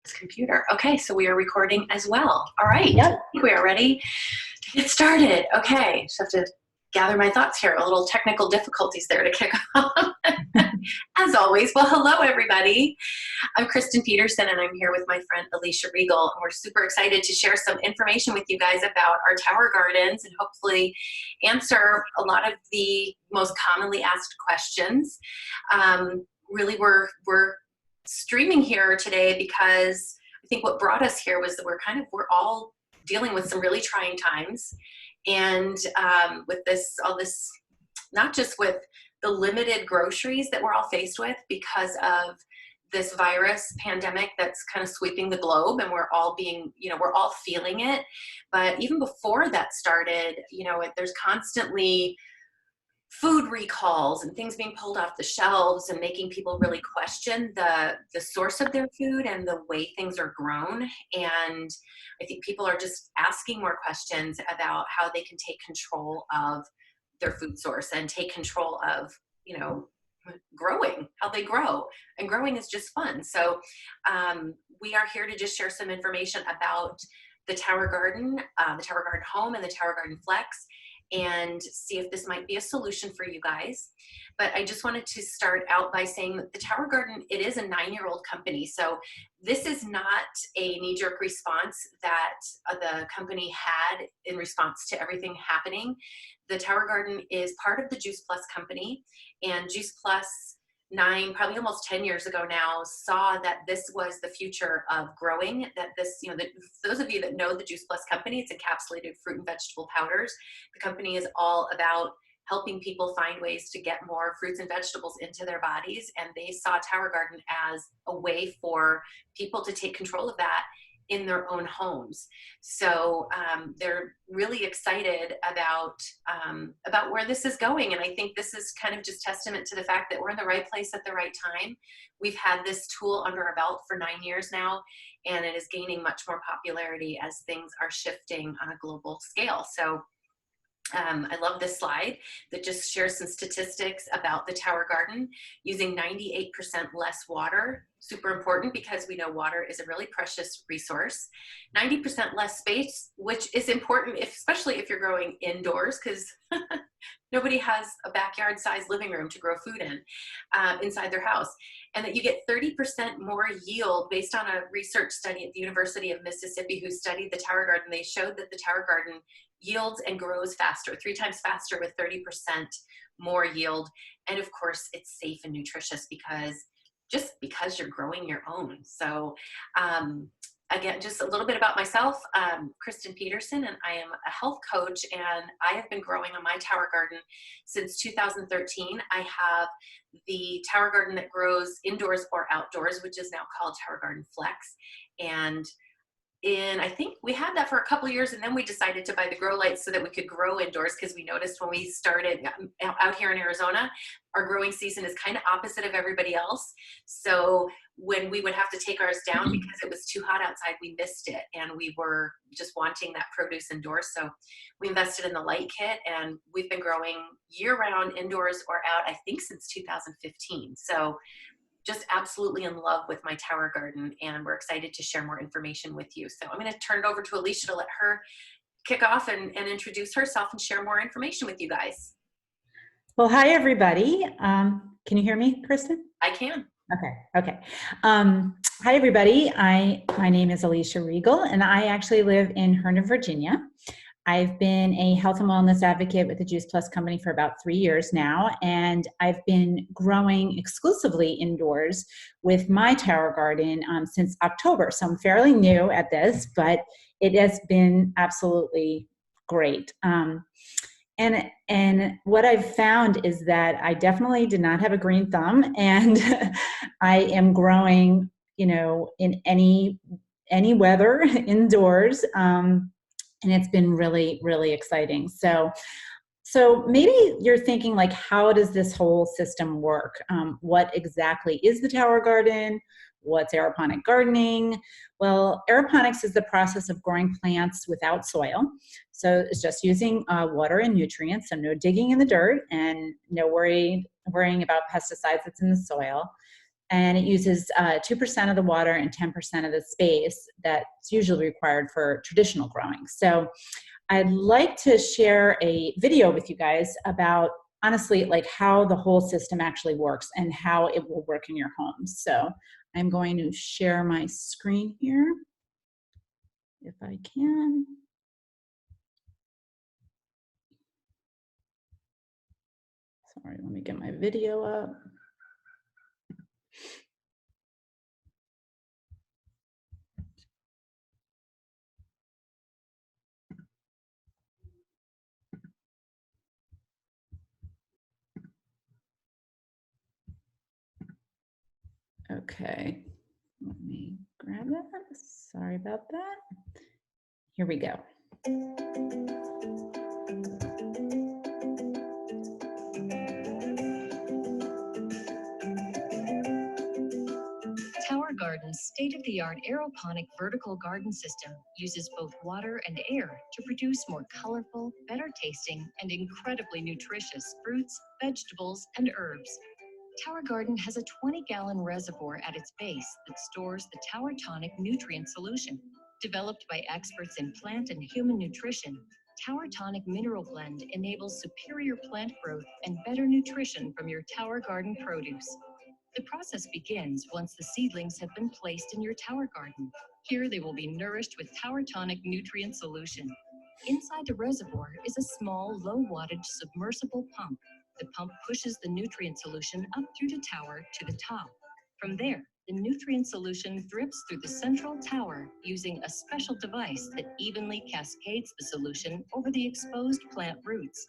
This computer. Okay, so we are recording as well. All right, I Yep. think we are ready to get started. Okay, just have to gather my thoughts here. A little technical difficulties there to kick off. As always, well, hello everybody. I'm Kristen Peterson, and I'm here with my friend Alicia Regal, and we're super excited to share some information with you guys about our tower gardens and hopefully answer a lot of the most commonly asked questions. Really, we're streaming here today because I think what brought us here was that we're all dealing with some really trying times, and with all this, not just with the limited groceries that we're all faced with because of this virus pandemic that's kind of sweeping the globe, and we're all feeling it. But even before that started, there's constantly food recalls and things being pulled off the shelves and making people really question the source of their food and the way things are grown. And I think people are just asking more questions about how they can take control of their food source and take control of, growing, how they grow. And growing is just fun. So we are here to just share some information about the Tower Garden, the Tower Garden Home, and the Tower Garden Flex, and see if this might be a solution for you guys. But I just wanted to start out by saying that the Tower Garden, it is a 9-year-old company. So this is not a knee-jerk response that the company had in response to everything happening. The Tower Garden is part of the Juice Plus company, and Juice Plus probably almost 10 years ago now, saw that this was the future of growing, that this, those of you that know the Juice Plus company, it's encapsulated fruit and vegetable powders. The company is all about helping people find ways to get more fruits and vegetables into their bodies. And they saw Tower Garden as a way for people to take control of that in their own homes. So they're really excited about where this is going. And I think this is kind of just testament to the fact that we're in the right place at the right time. We've had this tool under our belt for 9 years now, and it is gaining much more popularity as things are shifting on a global scale. So I love this slide that just shares some statistics about the Tower Garden using 98% less water. Super important because we know water is a really precious resource. 90% less space, which is important, especially if you're growing indoors, because nobody has a backyard-sized living room to grow food in inside their house. And that you get 30% more yield based on a research study at the University of Mississippi who studied the Tower Garden. They showed that the Tower Garden yields and grows faster, 3 times faster with 30% more yield. And of course, it's safe and nutritious because you're growing your own. So again, just a little bit about myself, Kristen Peterson, and I am a health coach, and I have been growing on my Tower Garden since 2013. I have the Tower Garden that grows indoors or outdoors, which is now called Tower Garden Flex. And I think we had that for a couple of years, and then we decided to buy the grow lights so that we could grow indoors, because we noticed when we started out here in Arizona, our growing season is kind of opposite of everybody else. So when we would have to take ours down because it was too hot outside, we missed it, and we were just wanting that produce indoors. So we invested in the light kit, and we've been growing year-round, indoors or out, I think since 2015. So just absolutely in love with my Tower Garden, and we're excited to share more information with you. So I'm going to turn it over to Alicia to let her kick off and introduce herself and share more information with you guys. Well, hi, everybody. Can you hear me, Kristen? I can. Okay. Hi, everybody. My name is Alicia Regal, and I actually live in Herndon, Virginia. I've been a health and wellness advocate with the Juice Plus company for about 3 years now, and I've been growing exclusively indoors with my Tower Garden since October. So I'm fairly new at this, but it has been absolutely great. And what I've found is that I definitely did not have a green thumb, and I am growing, in any weather indoors. And it's been really, really exciting. So maybe you're thinking, like, how does this whole system work? What exactly is the Tower Garden? What's aeroponic gardening? Well, aeroponics is the process of growing plants without soil. So it's just using water and nutrients, so no digging in the dirt and no worrying about pesticides that's in the soil. and it uses 2% of the water and 10% of the space that's usually required for traditional growing. So I'd like to share a video with you guys about, honestly, like how the whole system actually works and how it will work in your home. So I'm going to share my screen here, if I can. Sorry, let me get my video up. Okay, let me grab that. Sorry about that. Here we go. Tower Garden's state-of-the-art aeroponic vertical garden system uses both water and air to produce more colorful, better tasting, and incredibly nutritious fruits, vegetables, and herbs. Tower Garden has a 20-gallon reservoir at its base that stores the Tower Tonic nutrient solution. Developed by experts in plant and human nutrition, Tower Tonic Mineral Blend enables superior plant growth and better nutrition from your Tower Garden produce. The process begins once the seedlings have been placed in your tower garden. Here they will be nourished with Tower Tonic nutrient solution. Inside the reservoir is a small, low-wattage submersible pump. The pump pushes the nutrient solution up through the tower to the top. From there, the nutrient solution drips through the central tower using a special device that evenly cascades the solution over the exposed plant roots.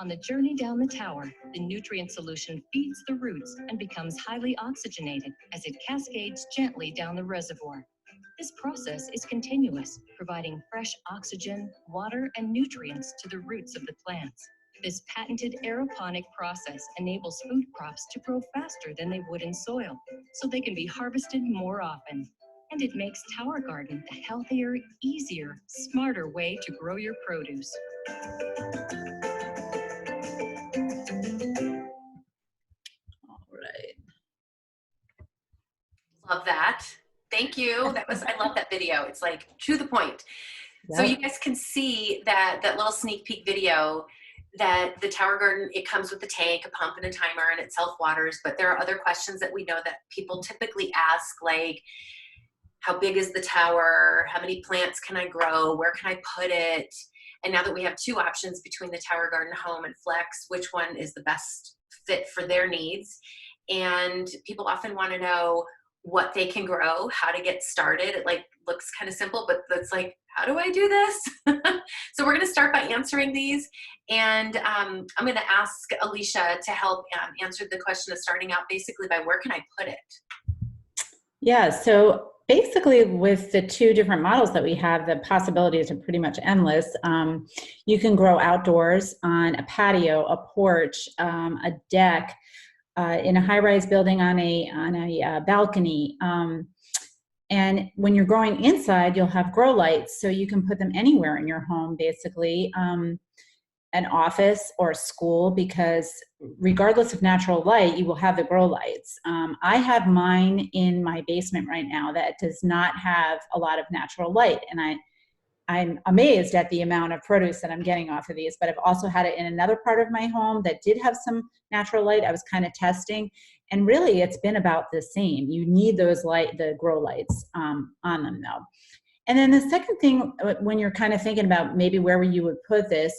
On the journey down the tower, the nutrient solution feeds the roots and becomes highly oxygenated as it cascades gently down the reservoir. This process is continuous, providing fresh oxygen, water, and nutrients to the roots of the plants. This patented aeroponic process enables food crops to grow faster than they would in soil, so they can be harvested more often. And it makes Tower Garden a healthier, easier, smarter way to grow your produce. All right. Love that. Thank you. I love that video. It's like to the point. Yep. So you guys can see that little sneak peek video that the Tower Garden, it comes with a tank, a pump, and a timer, and it self-waters. But there are other questions that we know that people typically ask, like, how big is the tower? How many plants can I grow? Where can I put it? And now that we have two options between the Tower Garden Home and Flex, which one is the best fit for their needs? And people often want to know what they can grow, how to get started. It like looks kind of simple, but it's like, how do I do this? So we're going to start by answering these. And I'm going to ask Alicia to help answer the question of starting out basically by where can I put it? Yeah, so basically with the two different models that we have, the possibilities are pretty much endless. You can grow outdoors on a patio, a porch, a deck, in a high-rise building on a balcony. And when you're growing inside, you'll have grow lights, so you can put them anywhere in your home, basically. An office or a school, because regardless of natural light, you will have the grow lights. I have mine in my basement right now that does not have a lot of natural light, and I'm amazed at the amount of produce that I'm getting off of these, but I've also had it in another part of my home that did have some natural light. I was kind of testing, and really it's been about the same. You need those the grow lights on them though. And then the second thing, when you're kind of thinking about maybe where you would put this,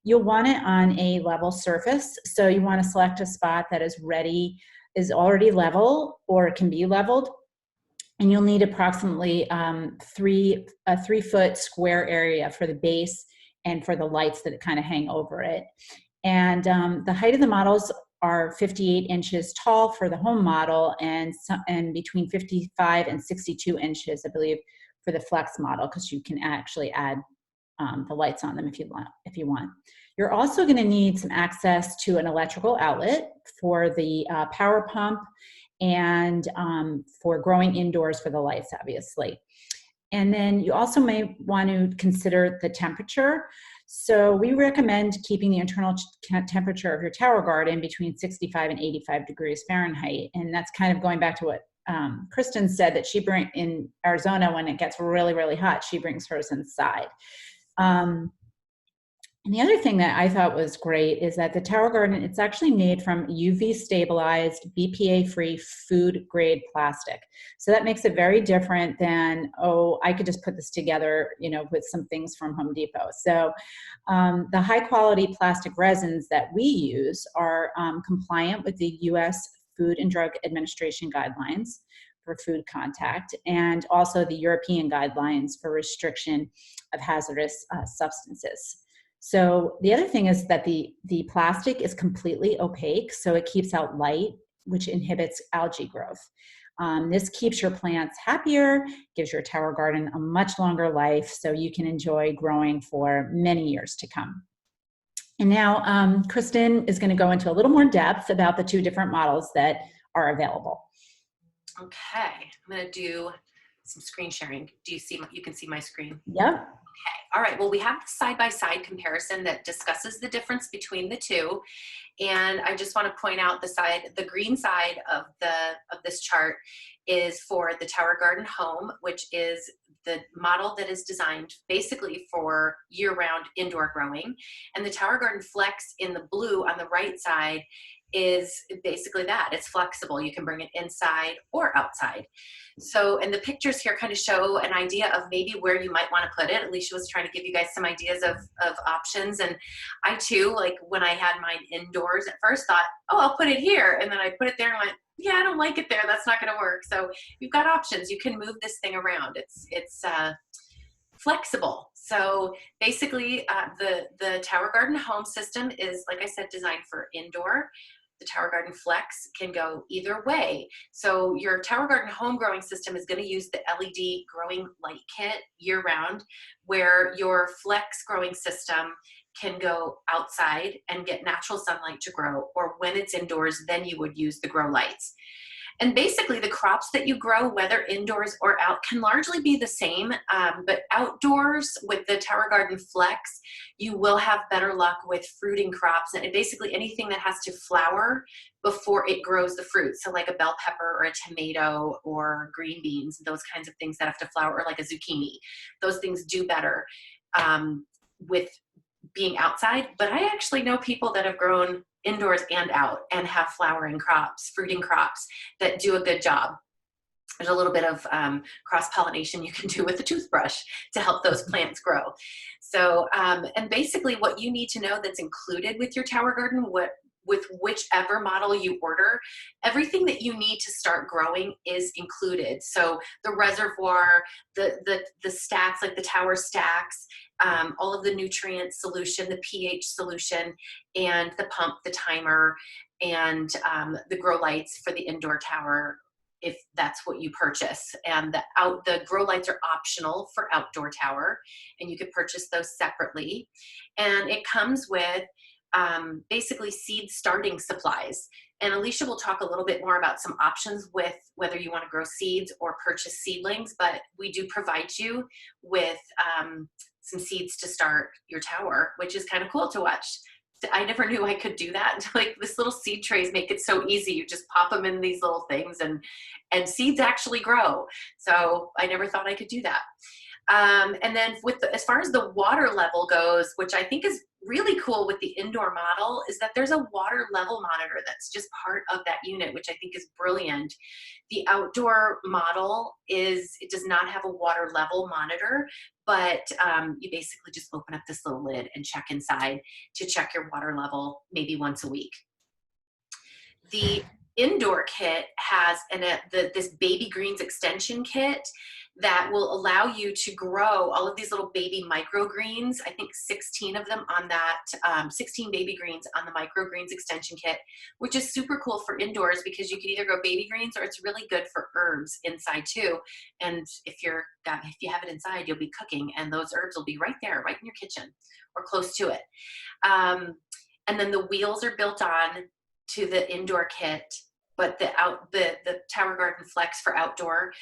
you'll want it on a level surface. So you want to select a spot that is already level or can be leveled. And you'll need approximately a 3-foot square area for the base and for the lights that kind of hang over it. And the height of the models are 58 inches tall for the home model, and between 55 and 62 inches, I believe, for the Flex model, because you can actually add the lights on them if you want. You're also going to need some access to an electrical outlet for the power pump, and for growing indoors for the lights, obviously. And then you also may want to consider the temperature. So we recommend keeping the internal temperature of your tower garden between 65 and 85 degrees Fahrenheit. And that's kind of going back to what Kristen said, that she brings in Arizona when it gets really, really hot, she brings hers inside. And the other thing that I thought was great is that the tower garden, it's actually made from UV stabilized, BPA free food grade plastic. So that makes it very different than, oh, I could just put this together, with some things from Home Depot. So the high quality plastic resins that we use are compliant with the US Food and Drug Administration guidelines for food contact, and also the European guidelines for restriction of hazardous substances. So the other thing is that the plastic is completely opaque, so it keeps out light, which inhibits algae growth. This keeps your plants happier, gives your tower garden a much longer life, so you can enjoy growing for many years to come. And now Kristen is going to go into a little more depth about the two different models that are available. Okay, I'm going to do some screen sharing. Do you see? You can see my screen? Yep. Okay. All right. Well, we have the side-by-side comparison that discusses the difference between the two. And I just want to point out the green side of this chart is for the Tower Garden Home, which is the model that is designed basically for year-round indoor growing. And the Tower Garden Flex in the blue on the right side is basically that. It's flexible. You can bring it inside or outside. So, and the pictures here kind of show an idea of maybe where you might want to put it. Alicia was trying to give you guys some ideas of options. And I too, like when I had mine indoors at first thought, oh, I'll put it here. And then I put it there and went, yeah, I don't like it there. That's not going to work. So you've got options. You can move this thing around. It's flexible. So basically the Tower Garden Home system is, like I said, designed for indoor. The Tower Garden Flex can go either way. So your Tower Garden Home growing system is going to use the LED growing light kit year round, where your Flex growing system can go outside and get natural sunlight to grow, or when it's indoors, then you would use the grow lights. And basically the crops that you grow, whether indoors or out, can largely be the same, but outdoors with the Tower Garden Flex, you will have better luck with fruiting crops, and basically anything that has to flower before it grows the fruit. So like a bell pepper or a tomato or green beans, those kinds of things that have to flower, or like a zucchini. Those things do better with being outside. But I actually know people that have grown indoors and out and have flowering crops, fruiting crops that do a good job. There's a little bit of cross-pollination you can do with a toothbrush to help those plants grow. So, and basically what you need to know that's included with your Tower Garden, with whichever model you order, everything that you need to start growing is included. So the reservoir, the stacks, like the tower stacks, all of the nutrient solution, the pH solution, and the pump, the timer, and the grow lights for the indoor tower, if that's what you purchase. And the grow lights are optional for outdoor tower, and you could purchase those separately. And it comes with basically seed starting supplies. And Alicia will talk a little bit more about some options with whether you want to grow seeds or purchase seedlings, but we do provide you with some seeds to start your tower, which is kind of cool to watch. I never knew I could do that. Like this little seed trays make it so easy. You just pop them in these little things and seeds actually grow. So I never thought I could do that. And then as far as the water level goes, which I think is really cool with the indoor model, is that there's a water level monitor that's just part of that unit, which I think is brilliant. The outdoor model it does not have a water level monitor, but you basically just open up this little lid and check inside to check your water level maybe once a week. The indoor kit has this baby greens extension kit that will allow you to grow all of these little baby microgreens. I think 16 of them on that, 16 baby greens on the microgreens extension kit, which is super cool for indoors because you can either grow baby greens or it's really good for herbs inside too. And if you have it inside, you'll be cooking and those herbs will be right there, right in your kitchen or close to it. And then the wheels are built on to the indoor kit, but the Tower Garden Flex for outdoor,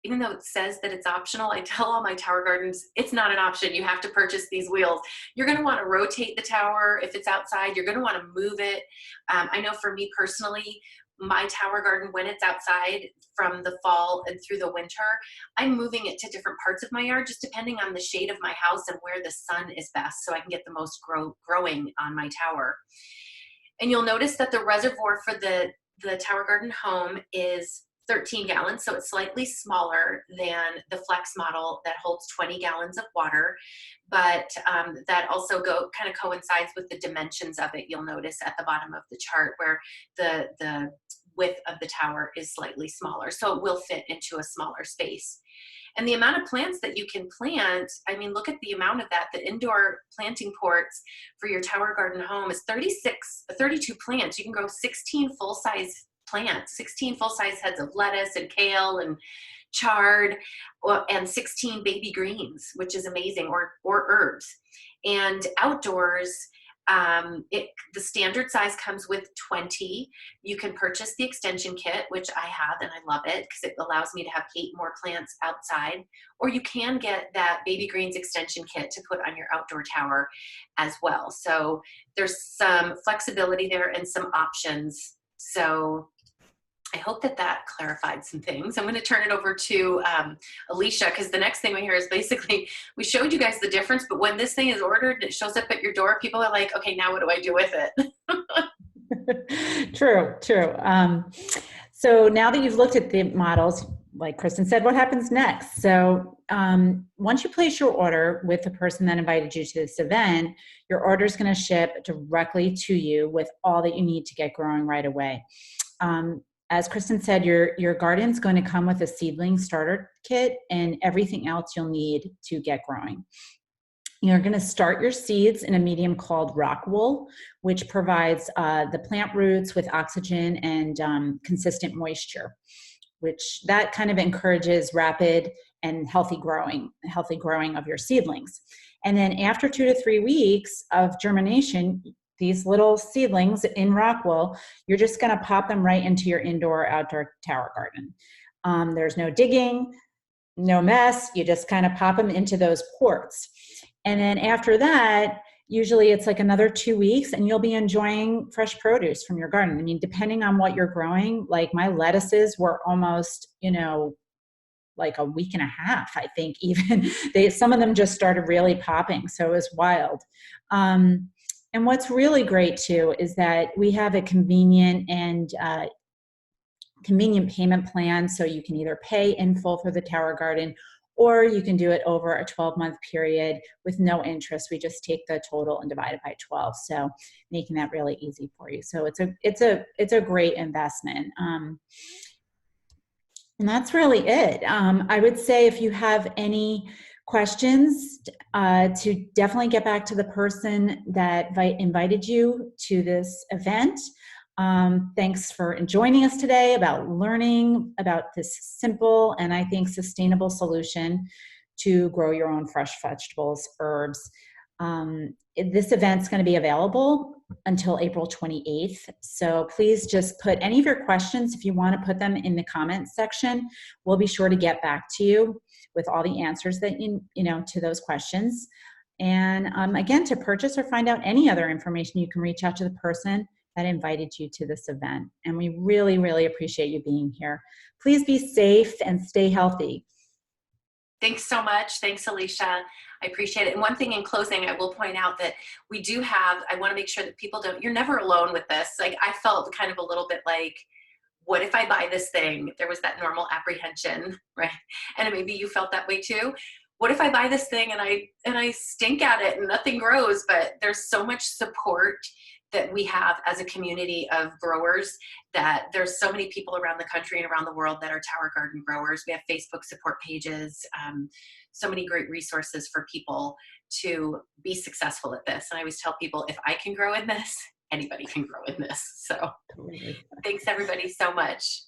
even though it says that it's optional, I tell all my tower gardens, it's not an option. You have to purchase these wheels. You're going to want to rotate the tower if it's outside. You're going to want to move it. I know for me personally, my tower garden, when it's outside from the fall and through the winter, I'm moving it to different parts of my yard, just depending on the shade of my house and where the sun is best, so I can get the most growing on my tower. And you'll notice that the reservoir for the tower garden home is 13 gallons, so it's slightly smaller than the Flex model that holds 20 gallons of water, but that also kind of coincides with the dimensions of it. You'll notice at the bottom of the chart where the width of the tower is slightly smaller, so it will fit into a smaller space. And the amount of plants that you can plant, I mean, look at the amount of that. The indoor planting ports for your tower garden home is 32 plants. You can grow 16 full-size plants, 16 full-size heads of lettuce and kale and chard, and 16 baby greens, which is amazing, or herbs. And outdoors, the standard size comes with 20. You can purchase the extension kit, which I have, and I love it because it allows me to have 8 more plants outside. Or you can get that baby greens extension kit to put on your outdoor tower as well. So there's some flexibility there and some options. So I hope that clarified some things. I'm going to turn it over to Alicia, because the next thing we hear is basically, we showed you guys the difference, but when this thing is ordered and it shows up at your door, people are like, okay, now what do I do with it? True. So now that you've looked at the models, like Kristen said, what happens next? So once you place your order with the person that invited you to this event, your order is going to ship directly to you with all that you need to get growing right away. As Kristen said, your garden's going to come with a seedling starter kit and everything else you'll need to get growing. You're going to start your seeds in a medium called rock wool, which provides the plant roots with oxygen and consistent moisture, which that kind of encourages rapid and healthy growing of your seedlings. And then after 2 to 3 weeks of germination, these little seedlings in rock wool, you're just going to pop them right into your indoor or outdoor tower garden. There's no digging, no mess. You just kind of pop them into those ports. And then after that, usually it's like another 2 weeks and you'll be enjoying fresh produce from your garden. I mean, depending on what you're growing, like my lettuces were almost, like a week and a half, I think even. Some of them just started really popping. So it was wild. And what's really great too is that we have a convenient payment plan. So you can either pay in full for the tower garden, or you can do it over a 12-month period with no interest. We just take the total and divide it by 12. So making that really easy for you. So it's a great investment. And that's really it. I would say if you have any questions, to definitely get back to the person that invited you to this event. Thanks for joining us today about learning about this simple and I think sustainable solution to grow your own fresh vegetables, herbs. This event's going to be available until April 28th. So please just put any of your questions, if you want to put them in the comments section. We'll be sure to get back to you with all the answers that to those questions. And again, to purchase or find out any other information, you can reach out to the person that invited you to this event. And we really, really appreciate you being here. Please be safe and stay healthy. Thanks so much. Thanks, Alicia. I appreciate it. And one thing in closing, I will point out that we do have, I want to make sure that people you're never alone with this. Like, I felt kind of a little bit like, what if I buy this thing? There was that normal apprehension, right? And maybe you felt that way too. What if I buy this thing and I stink at it and nothing grows? But there's so much support that we have as a community of growers, that there's so many people around the country and around the world that are tower garden growers. We have Facebook support pages, so many great resources for people to be successful at this. And I always tell people, if I can grow in this, anybody can grow in this. So thanks everybody so much.